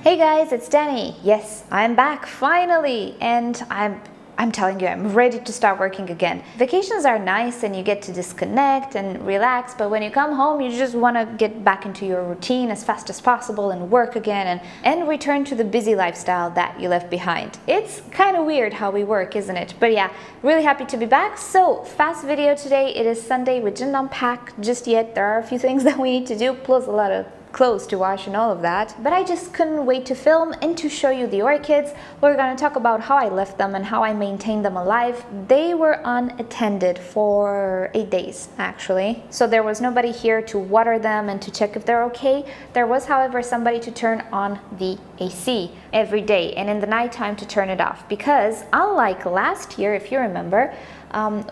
Hey guys, it's Danny. Yes, I'm back finally, and I'm telling you, I'm ready to start working again. Vacations are nice and you get to disconnect and relax, but when you come home, you just want to get back into your routine as fast as possible and work again and return to the busy lifestyle that you left behind. It's kind of weird how we work, isn't it? But yeah, really happy to be back. So, fast video today. It is Sunday. We didn't unpack just yet. There are a few things that we need to do, plus a lot of clothes to wash and all of that, but I just couldn't wait to film and to show you the orchids. We're gonna talk about how I left them and how I maintained them alive. They were unattended for 8 days actually, so there was nobody here to water them and to check if they're okay. There was, however, somebody to turn on the AC every day and in the nighttime to turn it off, because unlike last year, if you remember,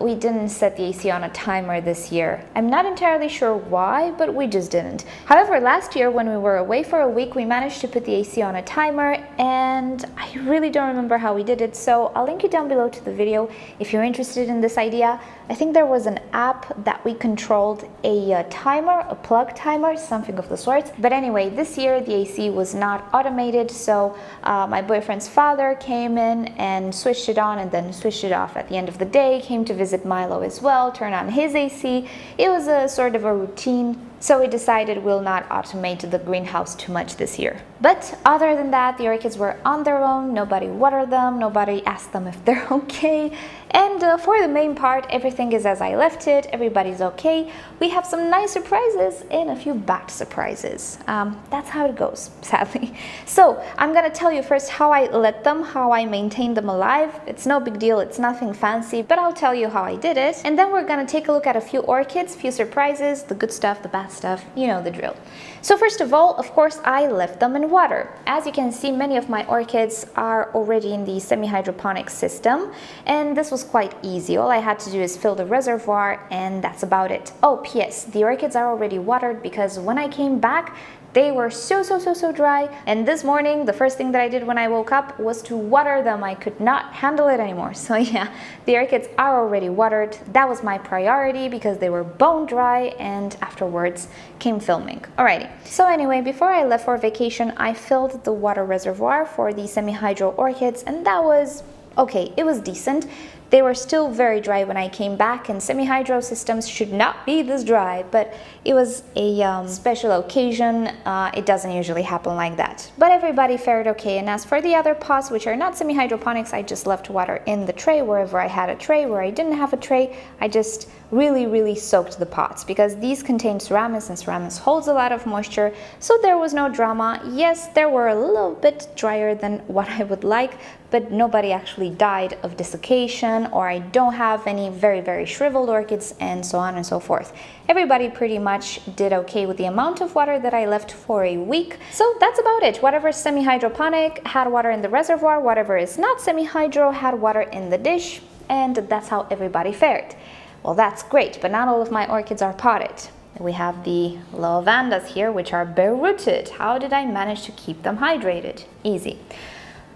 we didn't set the AC on a timer this year. I'm not entirely sure why, but we just didn't. However, last year when we were away for a week, we managed to put the AC on a timer, and I really don't remember how we did it, so I'll link you down below to the video if you're interested in this idea. I think there was an app that we controlled a timer, a plug timer, something of the sort. But anyway, this year the AC was not automated, so my boyfriend's father came in and switched it on and then switched it off at the end of the day, came to visit Milo as well, turn on his AC. It was a sort of a routine, so we decided we'll not automate the greenhouse too much this year. But other than that, the orchids were on their own, nobody watered them, nobody asked them if they're okay, and for the main part, everything is as I left it, everybody's okay. We have some nice surprises and a few bad surprises. That's how it goes, sadly. So I'm gonna tell you first how I let them, how I maintained them alive. It's no big deal, it's nothing fancy, but I'll tell you how I did it. And then we're gonna take a look at a few orchids, few surprises, the good stuff, the bad stuff, you know the drill. So first of all, of course, I left them in water. As you can see, many of my orchids are already in the semi-hydroponic system, and this was quite easy. All I had to do is fill the reservoir, and that's about it. Oh, P.S. the orchids are already watered because when I came back, they were so dry, and this morning the first thing that I did when I woke up was to water them. I could not handle it anymore. So yeah, the orchids are already watered. That was my priority because they were bone dry, and afterwards came filming. Alrighty, so anyway, before I left for vacation, I filled the water reservoir for the semi-hydro orchids, and that was okay. It was decent. They were still very dry when I came back, and semi-hydro systems should not be this dry, but it was a special occasion. It doesn't usually happen like that. But everybody fared okay, and as for the other pots, which are not semi-hydroponics, I just left water in the tray wherever I had a tray. Where I didn't have a tray, I just really soaked the pots, because these contain ceramides, and ceramides holds a lot of moisture, so there was no drama. Yes, they were a little bit drier than what I would like, but nobody actually died of desiccation, or I don't have any very shriveled orchids, and so on and so forth. Everybody pretty much did okay with the amount of water that I left for a week. So that's about it. Whatever is semi-hydroponic had water in the reservoir, whatever is not semi-hydro had water in the dish, and that's how everybody fared. Well, that's great, but not all of my orchids are potted. We have the little Vandas here, which are bare-rooted. How did I manage to keep them hydrated? Easy.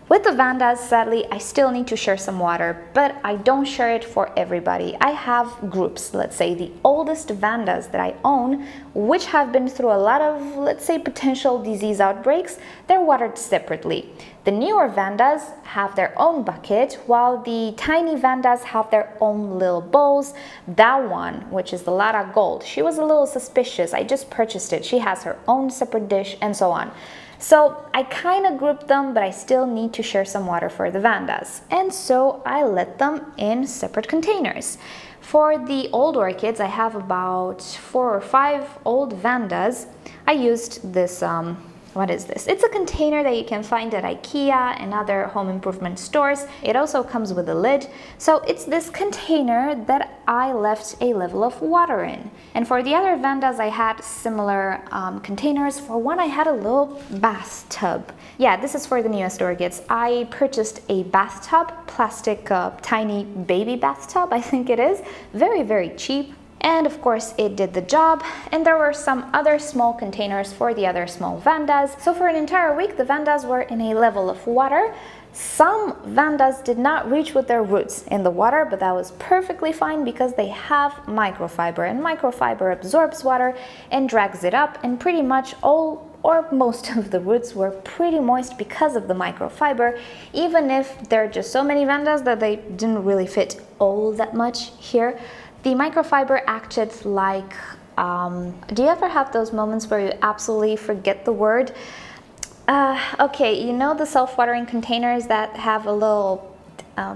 With the Vandas, sadly, I still need to share some water, but I don't share it for everybody. I have groups, let's say the oldest Vandas that I own, which have been through a lot of, let's say, potential disease outbreaks. They're watered separately. The newer Vandas have their own bucket, while the tiny Vandas have their own little bowls. That one, which is the Lara Gold, she was a little suspicious. I just purchased it. She has her own separate dish and so on. So I kind of grouped them, but I still need to share some water for the Vandas. And so I let them in separate containers. For the old orchids, I have about 4 or 5 old Vandas. I used this, what is this? It's a container that you can find at IKEA and other home improvement stores. It also comes with a lid. So it's this container that I left a level of water in. And for the other Vandas, I had similar containers. For one, I had a little bathtub. Yeah, this is for the newest orchids. I purchased a bathtub, plastic tiny baby bathtub, I think it is. Very cheap. And of course it did the job, and there were some other small containers for the other small Vandas. So for an entire week the Vandas were in a level of water. Some Vandas did not reach with their roots in the water, but that was perfectly fine because they have microfiber, and microfiber absorbs water and drags it up, and pretty much all or most of the roots were pretty moist because of the microfiber, even if there are just so many Vandas that they didn't really fit all that much here. The microfiber acted like, do you ever have those moments where you absolutely forget the word? Okay, you know the self-watering containers that have a little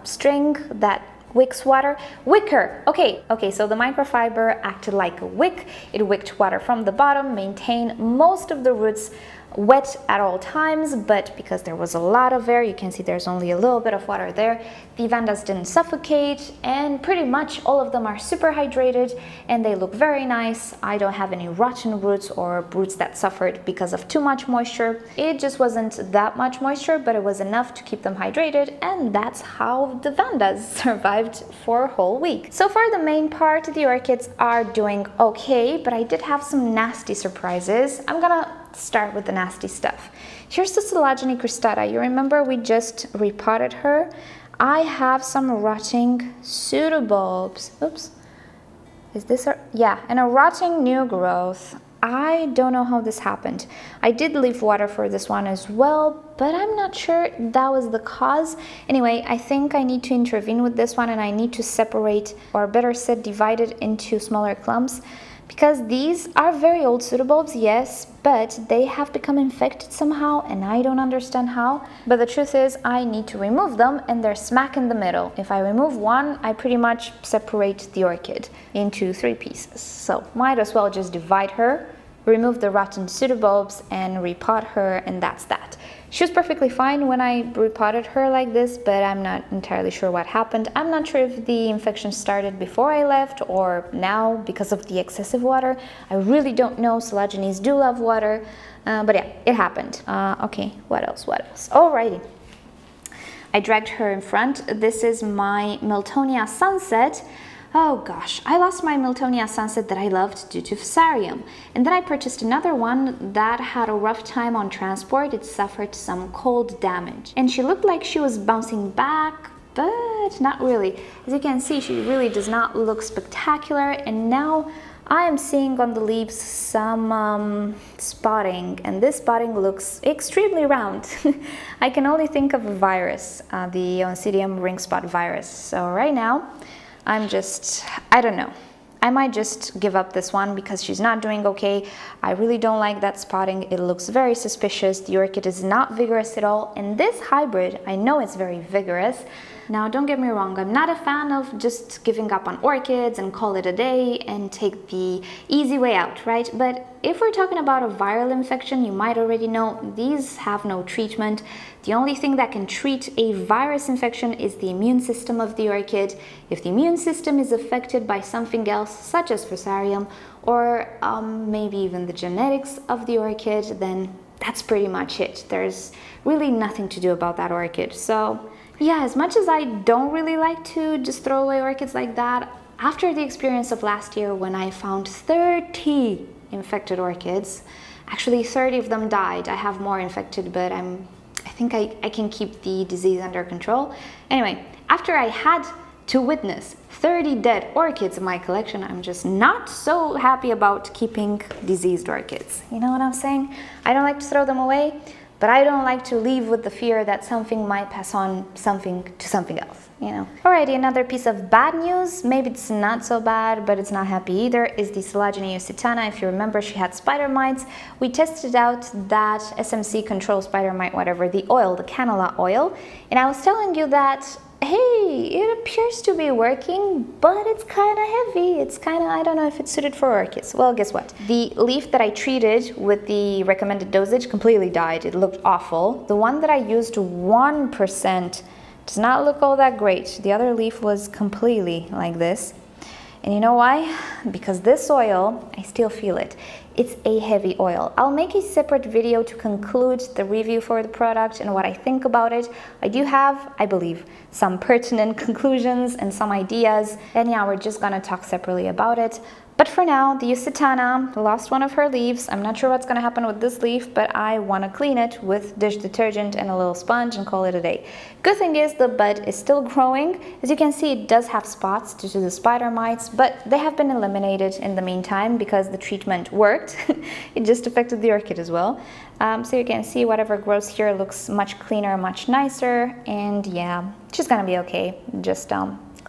string that wicks water? Wicker! Okay, so the microfiber acted like a wick. It wicked water from the bottom, maintained most of the roots wet at all times, but because there was a lot of air, you can see there's only a little bit of water there, the Vandas didn't suffocate, and pretty much all of them are super hydrated and they look very nice. I don't have any rotten roots or roots that suffered because of too much moisture. It just wasn't that much moisture, but it was enough to keep them hydrated, and that's how the Vandas survived for a whole week. So for the main part, the orchids are doing okay, but I did have some nasty surprises. I'm gonna start with the nasty stuff. Here's the Collagen cristata. You remember we just repotted her? I have some rotting pseudobulbs. Oops. Is this a... yeah, and a rotting new growth. I don't know how this happened. I did leave water for this one as well, but I'm not sure that was the cause. Anyway, I think I need to intervene with this one, and I need to separate, or better said, divide it into smaller clumps, because these are very old pseudobulbs, yes, but they have become infected somehow, and I don't understand how. But the truth is, I need to remove them, and they're smack in the middle. If I remove one, I pretty much separate the orchid into 3 pieces. So might as well just divide her, remove the rotten pseudobulbs, and repot her, and that's that. She was perfectly fine when I repotted her like this, but I'm not entirely sure what happened. I'm not sure if the infection started before I left or now because of the excessive water. I really don't know. Collagens do love water, but yeah, it happened. Okay, what else? Alrighty. I dragged her in front. This is my Miltonia Sunset. Oh gosh, I lost my Miltonia Sunset that I loved due to Fusarium. And then I purchased another one that had a rough time on transport. It suffered some cold damage. And she looked like she was bouncing back, but not really. As you can see, she really does not look spectacular. And now I am seeing on the leaves some spotting, and this spotting looks extremely round. I can only think of a virus, the Oncidium ring spot virus. So right now, I don't know. I might just give up this one because she's not doing okay. I really don't like that spotting. It looks very suspicious. The orchid is not vigorous at all. And this hybrid, I know it's very vigorous. Now, don't get me wrong. I'm not a fan of just giving up on orchids and call it a day and take the easy way out, right? But if we're talking about a viral infection, you might already know these have no treatment. The only thing that can treat a virus infection is the immune system of the orchid. If the immune system is affected by something else, such as Fusarium, or maybe even the genetics of the orchid, then that's pretty much it. There's really nothing to do about that orchid. So yeah, as much as I don't really like to just throw away orchids like that, after the experience of last year when I found 30 infected orchids, actually 30 of them died. I have more infected, but I think I can keep the disease under control. Anyway, after I had to witness 30 dead orchids in my collection, I'm just not so happy about keeping diseased orchids. You know what I'm saying? I don't like to throw them away, but I don't like to leave with the fear that something might pass on something to something else, you know. Alrighty, another piece of bad news, maybe it's not so bad, but it's not happy either, is the Collagen usitana. If you remember, she had spider mites. We tested out that SMC control spider mite, whatever, the oil, the canola oil, and I was telling you that, hey, it appears to be working, but it's kind of heavy. It's kind of, I don't know if it's suited for orchids. Well, guess what? The leaf that I treated with the recommended dosage completely died. It looked awful. The one that I used 1% does not look all that great. The other leaf was completely like this. And you know why? Because this oil, I still feel it. It's a heavy oil. I'll make a separate video to conclude the review for the product and what I think about it. I do have, I believe, some pertinent conclusions and some ideas. And yeah, we're just gonna talk separately about it. But for now, the usitana lost one of her leaves. I'm not sure what's gonna happen with this leaf, but I wanna clean it with dish detergent and a little sponge and call it a day. Good thing is the bud is still growing. As you can see, it does have spots due to the spider mites, but they have been eliminated eliminated in the meantime because the treatment worked. It just affected the orchid as well. So you can see whatever grows here looks much cleaner, much nicer, and yeah, she's gonna be okay, just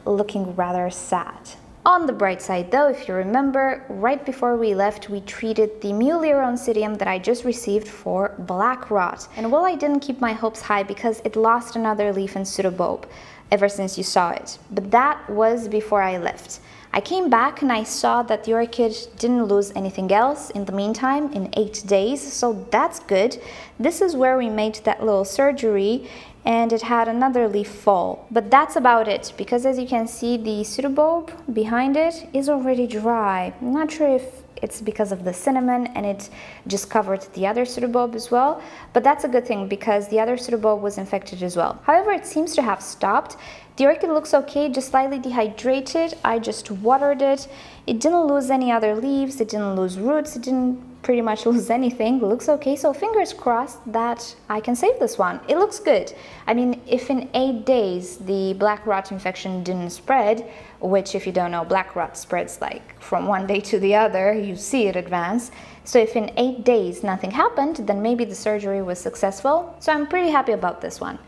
looking rather sad. On the bright side though, if you remember, right before we left, we treated the Mulier oncidium that I just received for black rot. And well, I didn't keep my hopes high because it lost another leaf in pseudobulb ever since you saw it. But that was before I left. I came back and I saw that the orchid didn't lose anything else in the meantime in 8 days, so that's good. This is where we made that little surgery and it had another leaf fall. But that's about it, because as you can see, the pseudobulb behind it is already dry. I'm not sure if it's because of the cinnamon and it just covered the other pseudobulb as well, but that's a good thing because the other pseudobulb was infected as well. However, it seems to have stopped. The orchid looks okay, just slightly dehydrated. I just watered it. It didn't lose any other leaves, it didn't lose roots, it didn't pretty much lose anything. It looks okay, so fingers crossed that I can save this one. It looks good. I mean, if in 8 days the black rot infection didn't spread, which if you don't know, black rot spreads like from one day to the other, you see it advance. So if in 8 days nothing happened, then maybe the surgery was successful. So I'm pretty happy about this one.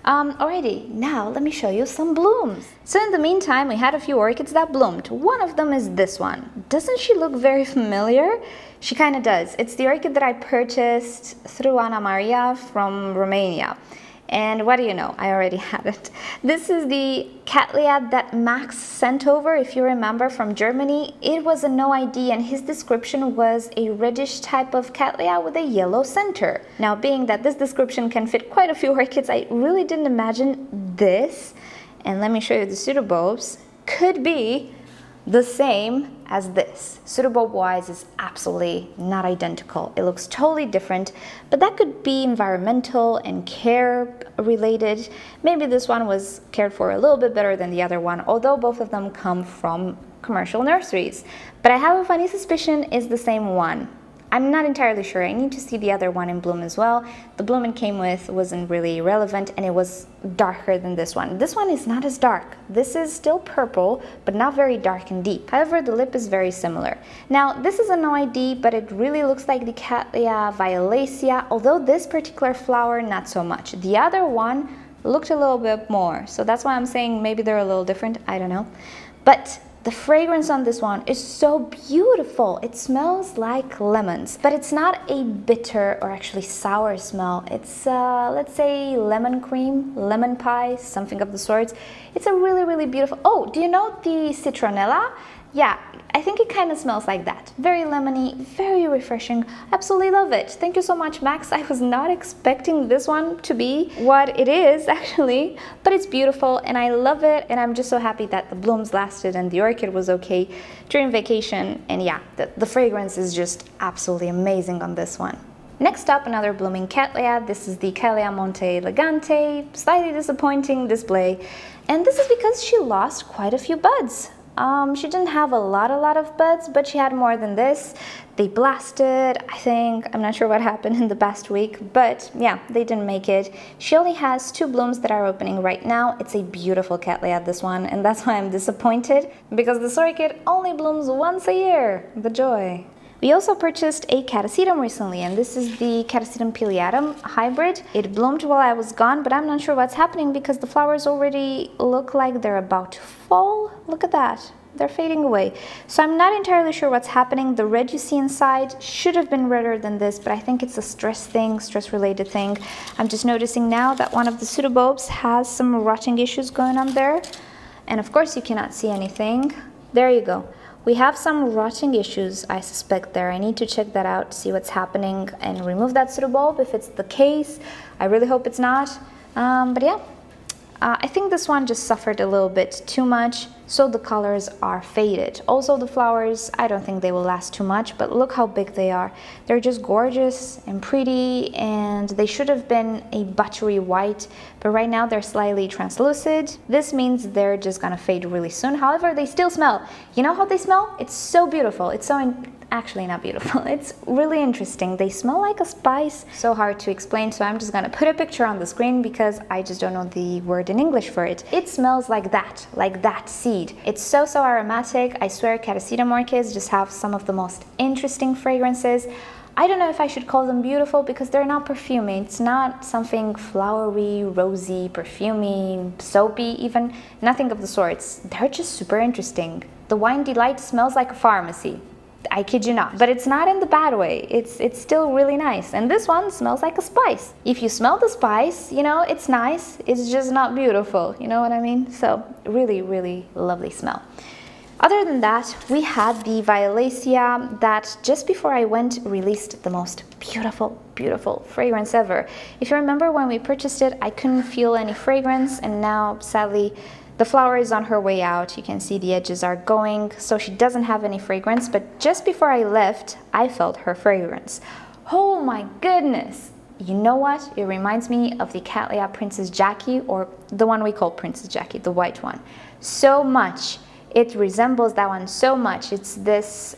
Alrighty, now let me show you some blooms. So in the meantime, we had a few orchids that bloomed. One of them is this one. Doesn't she look very familiar? She kind of does. It's the orchid that I purchased through Ana Maria from Romania. And what do you know? I already had it. This is the Cattleya that Max sent over, if you remember, from Germany. It was a no ID and his description was a reddish type of Cattleya with a yellow center. Now, being that this description can fit quite a few orchids, I really didn't imagine this. And let me show you the pseudobulbs. Could be the same as this. Pseudobulb wise is absolutely not identical. It looks totally different, but that could be environmental and care related. Maybe this one was cared for a little bit better than the other one, although both of them come from commercial nurseries. But I have a funny suspicion it's the same one. I'm not entirely sure. I need to see the other one in bloom as well. The bloom it came with wasn't really relevant and it was darker than this one. This one is not as dark. This is still purple, but not very dark and deep. However, the lip is very similar. Now, this is a no ID, but it really looks like the Cattleya violacea, although this particular flower, not so much. The other one looked a little bit more. So that's why I'm saying maybe they're a little different. I don't know. But the fragrance on this one is so beautiful. It smells like lemons, but it's not a bitter or actually sour smell. It's, let's say, lemon cream, lemon pie, something of the sorts. It's a really, really beautiful... Oh, do you know the citronella? Yeah, I think it kind of smells like that. Very lemony, very refreshing. Absolutely love it. Thank you so much, Max. I was not expecting this one to be what it is, actually, but it's beautiful and I love it. And I'm just so happy that the blooms lasted and the orchid was okay during vacation. And yeah, the fragrance is just absolutely amazing on this one. Next up, another blooming Cattleya. This is the Cattleya Monte Elegante. Slightly disappointing display. And this is because she lost quite a few buds. She didn't have a lot of buds, but she had more than this. They blasted, I think. I'm not sure what happened in the past week, but yeah, they didn't make it. She only has 2 blooms that are opening right now. It's a beautiful Cattleya, this one, and that's why I'm disappointed, because this orchid only blooms once a year. The joy. We also purchased a catasetum recently, and this is the Catasetum pileatum hybrid. It bloomed while I was gone, but I'm not sure what's happening because the flowers already look like they're about to fall. Look at that. They're fading away. So I'm not entirely sure what's happening. The red you see inside should have been redder than this, but I think it's a stress thing, stress-related thing. I'm just noticing now that one of the pseudobulbs has some rotting issues going on there. And of course you cannot see anything. There you go. We have some rotting issues, I suspect, there. I need to check that out, see what's happening, and remove that pseudobulb if it's the case. I really hope it's not. But yeah, I think this one just suffered a little bit too much, so the colors are faded. Also, the flowers, I don't think they will last too much, but look how big they are. They're just gorgeous and pretty, and they should have been a buttery white, but right now they're slightly translucid. This means they're just gonna fade really soon. However, they still smell. You know how they smell? It's so beautiful. It's so actually not beautiful. It's really interesting. They smell like a spice. So hard to explain, so I'm just gonna put a picture on the screen because I just don't know the word in English for it. It smells like that seed. It's so aromatic. I swear Catasetum orchids just have some of the most interesting fragrances. I don't know if I should call them beautiful because they're not perfumey. It's not something flowery, rosy, perfumey, soapy even. Nothing of the sorts. They're just super interesting. The Wine Delight smells like a pharmacy. I kid you not. But it's not in the bad way. It's still really nice. And this one smells like a spice. If you smell the spice, you know, it's nice. It's just not beautiful. You know what I mean? So really lovely smell. Other than that, we had the violacea that just before I went released the most beautiful fragrance ever. If you remember when we purchased it, I couldn't feel any fragrance, and now sadly the flower is on her way out. You can see the edges are going, so she doesn't have any fragrance, but just before I left, I felt her fragrance. Oh my goodness! You know what? It reminds me of the Cattleya Princess Jackie, or the one we call Princess Jackie, the white one. So much. It resembles that one so much. It's this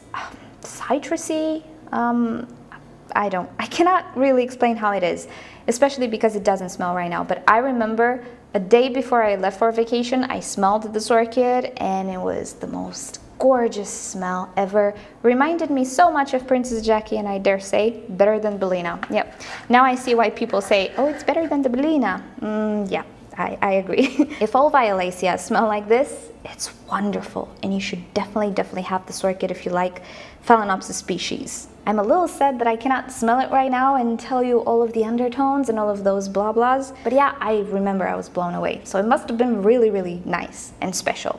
citrusy, I cannot really explain how it is, especially because it doesn't smell right now. But I remember a day before I left for vacation, I smelled this orchid and it was the most gorgeous smell ever. Reminded me so much of Princess Jackie, and I dare say better than Bellina. Yep. Now I see why people say, oh, it's better than the Bellina. Yeah. I agree. If all violaceas smell like this, it's wonderful, and you should definitely have this orchid if you like Phalaenopsis species. I'm a little sad that I cannot smell it right now and tell you all of the undertones and all of those blah blahs, but yeah, I remember I was blown away, so it must have been really nice and special.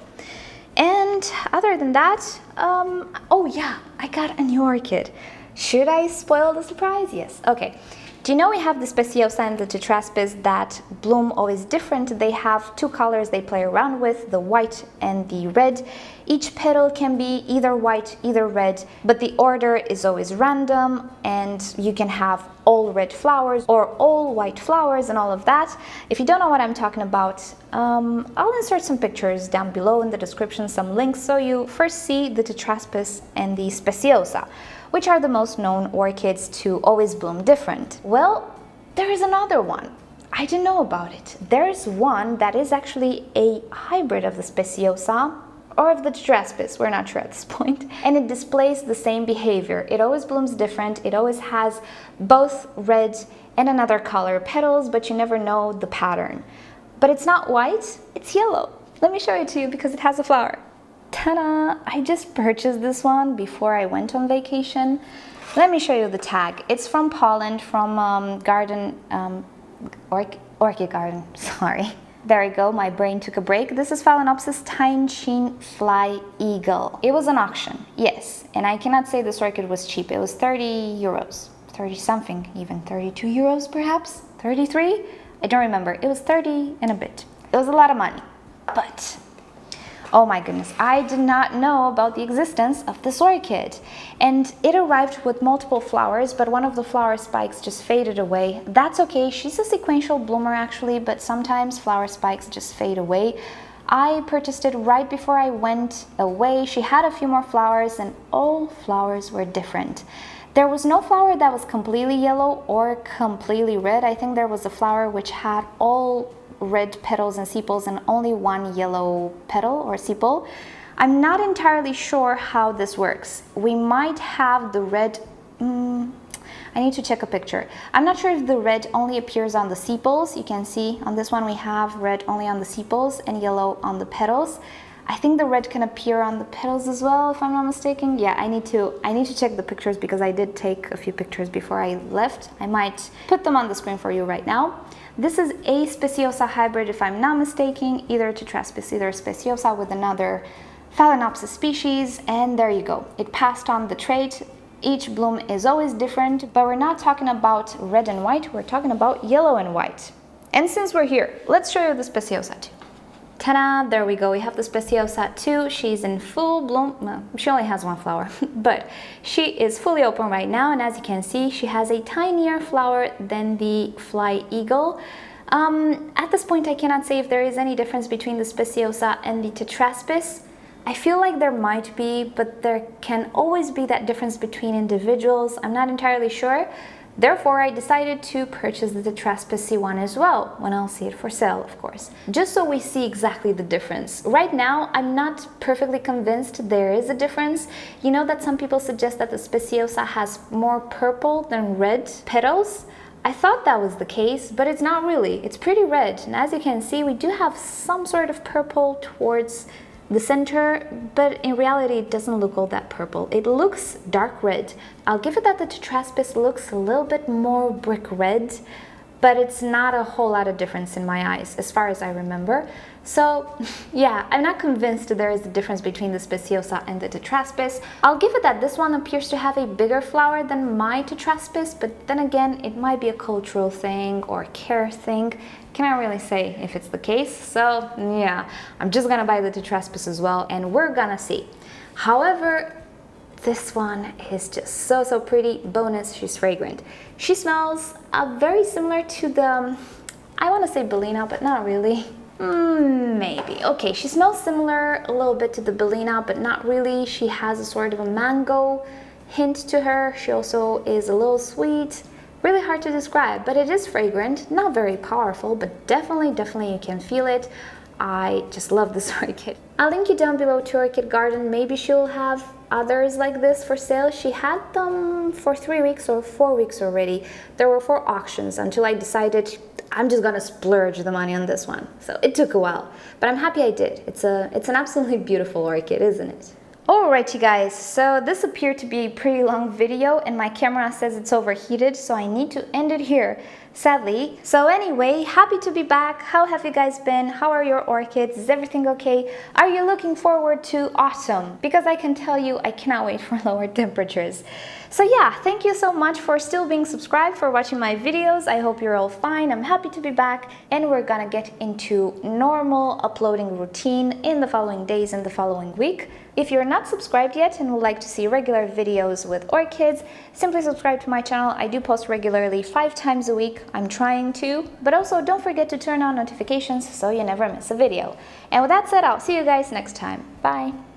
And other than that, oh yeah, I got a new orchid. Should I spoil the surprise? Yes. Okay. Do you know we have the Speciosa and the Tetraspis that bloom always different? They have two colors they play around with, the white and the red. Each petal can be either white, either red, but the order is always random, and you can have all red flowers or all white flowers and all of that. If you don't know what I'm talking about, I'll insert some pictures down below in the description, some links, so you first see the Tetraspis and the Speciosa, which are the most known orchids to always bloom different. Well, there is another one. I didn't know about it. There's one that is actually a hybrid of the Speciosa or of the Tetraspis, we're not sure at this point, and it displays the same behavior. It always blooms different. It always has both red and another color petals, but you never know the pattern. But it's not white, it's yellow. Let me show it to you because it has a flower. Ta-da! I just purchased this one before I went on vacation. Let me show you the tag. It's from Poland, from Orchid Garden, sorry. There we go, my brain took a break. This is Phalaenopsis Time Sheen Fly Eagle. It was an auction, yes, and I cannot say this orchid was cheap. It was 30 euros, 30 something, even 32 euros perhaps, 33? I don't remember. It was 30 and a bit. It was a lot of money, but oh my goodness, I did not know about the existence of this orchid. And it arrived with multiple flowers, but one of the flower spikes just faded away. That's okay, she's a sequential bloomer actually, but sometimes flower spikes just fade away. I purchased it right before I went away. She had a few more flowers and all flowers were different. There was no flower that was completely yellow or completely red. I think there was a flower which had all red petals and sepals and only one yellow petal or sepal. I'm not entirely sure how this works. We might have the red, I need to check a picture. I'm not sure if the red only appears on the sepals. You can see on this one we have red only on the sepals and yellow on the petals. I think the red can appear on the petals as well, if I'm not mistaken. Yeah, I need to check the pictures because I did take a few pictures before I left. I might put them on the screen for you right now. This is a Speciosa hybrid, if I'm not mistaken, either Tetraspis, either Speciosa with another Phalaenopsis species, and there you go. It passed on the trait. Each bloom is always different, but we're not talking about red and white, we're talking about yellow and white. And since we're here, let's show you the Speciosa too. Ta-da! There we go. We have the Speciosa too. She's in full bloom. Well, she only has one flower, but she is fully open right now. And as you can see, she has a tinier flower than the Fly Eagle. At this point, I cannot say if there is any difference between the Speciosa and the Tetraspis, I feel like there might be, but there can always be that difference between individuals. I'm not entirely sure. Therefore, I decided to purchase the Tetraspis one as well, when I'll see it for sale, of course, just so we see exactly the difference. Right now, I'm not perfectly convinced there is a difference. You know that some people suggest that the Speciosa has more purple than red petals? I thought that was the case, but it's not really. It's pretty red, and as you can see, we do have some sort of purple towards the center, but in reality it doesn't look all that purple. It looks dark red. I'll give it that the Tetraspis looks a little bit more brick red, but it's not a whole lot of difference in my eyes as far as I remember. So yeah, I'm not convinced there is a difference between the Speciosa and the Tetraspis. I'll give it that this one appears to have a bigger flower than my Tetraspis, but then again, it might be a cultural thing or care thing. Cannot really say if it's the case. So yeah, I'm just gonna buy the Tetraspis as well, and we're gonna see. However, this one is just so pretty. Bonus, she's fragrant. She smells very similar to the, I want to say Bellina, but not really. Maybe. Okay, she smells similar a little bit to the Bellina, but not really. She has a sort of a mango hint to her. She also is a little sweet. Really hard to describe, but it is fragrant. Not very powerful, but definitely you can feel it. I just love this orchid. I'll link you down below to Orchid Garden. Maybe she'll have others like this for sale. She had them for 3 weeks or 4 weeks already. There were 4 auctions until I decided I'm just gonna splurge the money on this one. So it took a while, but I'm happy I did. It's an absolutely beautiful orchid, isn't it? Alright you guys, so this appeared to be a pretty long video and my camera says it's overheated, so I need to end it here, sadly. So anyway, happy to be back. How have you guys been? How are your orchids? Is everything okay? Are you looking forward to autumn? Because I can tell you, I cannot wait for lower temperatures. So yeah, thank you so much for still being subscribed, for watching my videos. I hope you're all fine. I'm happy to be back, and we're gonna get into normal uploading routine in the following days and the following week. If you're not subscribed yet and would like to see regular videos with orchids, simply subscribe to my channel. I do post regularly 5 times a week. I'm trying to, but also don't forget to turn on notifications so you never miss a video. And with that said, I'll see you guys next time. Bye!